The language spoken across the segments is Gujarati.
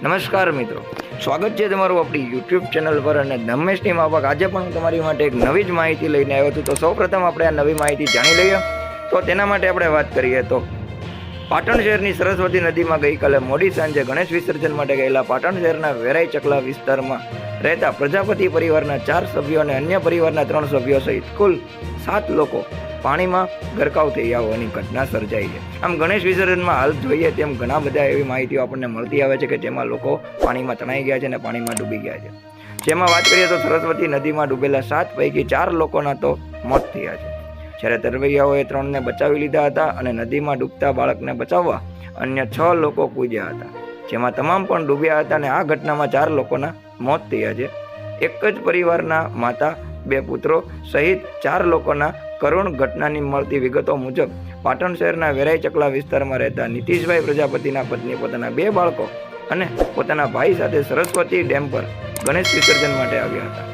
નમસ્કાર મિત્રો, સ્વાગત છે તમારું આપણી યુટ્યુબ ચેનલ પર અને ધમેશની માફક આજે પણ હું તમારી માટે એક નવી જ માહિતી લઈને આવ્યો છું. તો સૌપ્રથમ આપણે આ નવી માહિતી જાણી લઈએ. તો તેના માટે આપણે વાત કરીએ તો પાટણ શહેરની સરસ્વતી નદીમાં ગઈકાલે મોડી સાંજે ગણેશ વિસર્જન માટે ગયેલા પાટણ શહેરના વેરાઈ ચકલા વિસ્તારમાં રહેતા પ્રજાપતિ પરિવારના 4 સભ્યો અને અન્ય પરિવારના 3 સભ્યો સહિત કુલ 7 લોકો પાણીમાં ગરકાવ થઈ હોવાની ઘટના સર્જાઈ છે. આમ ગણેશ વિસર્જનમાં હાલ જોઈએ તેમ ઘણા બધા એવી માહિતીઓ આપણને મળતી આવે છે કે જેમાં લોકો પાણીમાં તણાઈ ગયા છે અને પાણીમાં ડૂબી ગયા છે. જેમાં વાત કરીએ તો સરસ્વતી નદીમાં ડૂબેલા 7 પૈકી 4 લોકોના તો મોત થયા છે. જ્યારે તરવૈયાઓએ 3ને બચાવી લીધા હતા અને નદીમાં ડૂબતા બાળકને બચાવવા અન્ય 6 લોકો કૂદ્યા હતા, જેમાં તમામ પણ ડૂબ્યા હતા અને આ ઘટનામાં 4 લોકોના મોત થયા છે. એક જ પરિવારના માતા, 2 પુત્રો સહિત 4 લોકોના કરુણ ઘટનાની મળતી વિગતો મુજબ પાટણ શહેરના વેરાઈ ચકલા વિસ્તારમાં રહેતા નીતિશભાઈ પ્રજાપતિના પત્ની પોતાના 2 બાળકો અને પોતાના ભાઈ સાથે સરસ્વતી ડેમ પર ગણેશ વિસર્જન માટે આવ્યા હતા.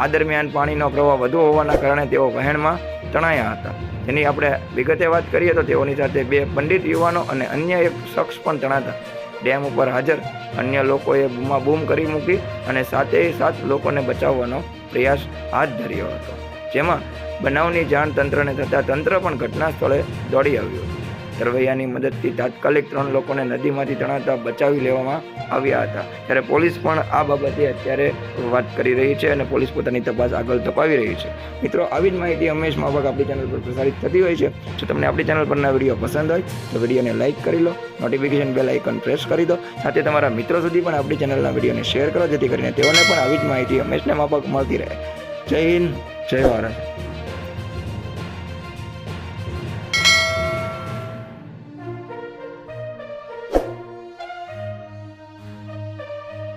આ દરમિયાન પાણીનો પ્રવાહ વધુ હોવાના કારણે તેઓ વહેણમાં તણાયા હતા. જેની આપણે વિગતે વાત કરીએ તો તેઓની સાથે 2 પંડિત યુવાનો અને અન્ય એક શખ્સ પણ તણાતા ડેમ ઉપર હાજર અન્ય લોકોએ બૂમાબૂમ કરી મૂકી અને 7 લોકોને બચાવવાનો પ્રયાસ હાથ ધર્યો હતો. જેમાં બનાવની જાણ તંત્રને થતાં તંત્ર પણ ઘટના સ્થળે દોડી આવ્યું હતું. તરવૈયાની મદદથી તાત્કાલિક 3 લોકોને નદીમાંથી તણાતા બચાવી લેવામાં આવ્યા હતા. ત્યારે પોલીસ પણ આ બાબતે અત્યારે વાત કરી રહી છે અને પોલીસ પોતાની તપાસ આગળ ધપાવી રહી છે. મિત્રો, આવી જ માહિતી હંમેશા માફક આપણી ચેનલ પર પ્રસારિત થતી હોય છે. જો તમને આપણી ચેનલ પરના વિડીયો પસંદ હોય તો વિડીયોને લાઇક કરી લો, નોટિફિકેશન બેલ આઇકન પ્રેસ કરી દો, સાથે તમારા મિત્રો સુધી પણ આપણી ચેનલના વિડીયોને શેર કરો જેથી કરીને તેઓને પણ આવી જ માહિતી હંમેશા માફક મળતી રહે. જય હિન્દ, જય ભારત.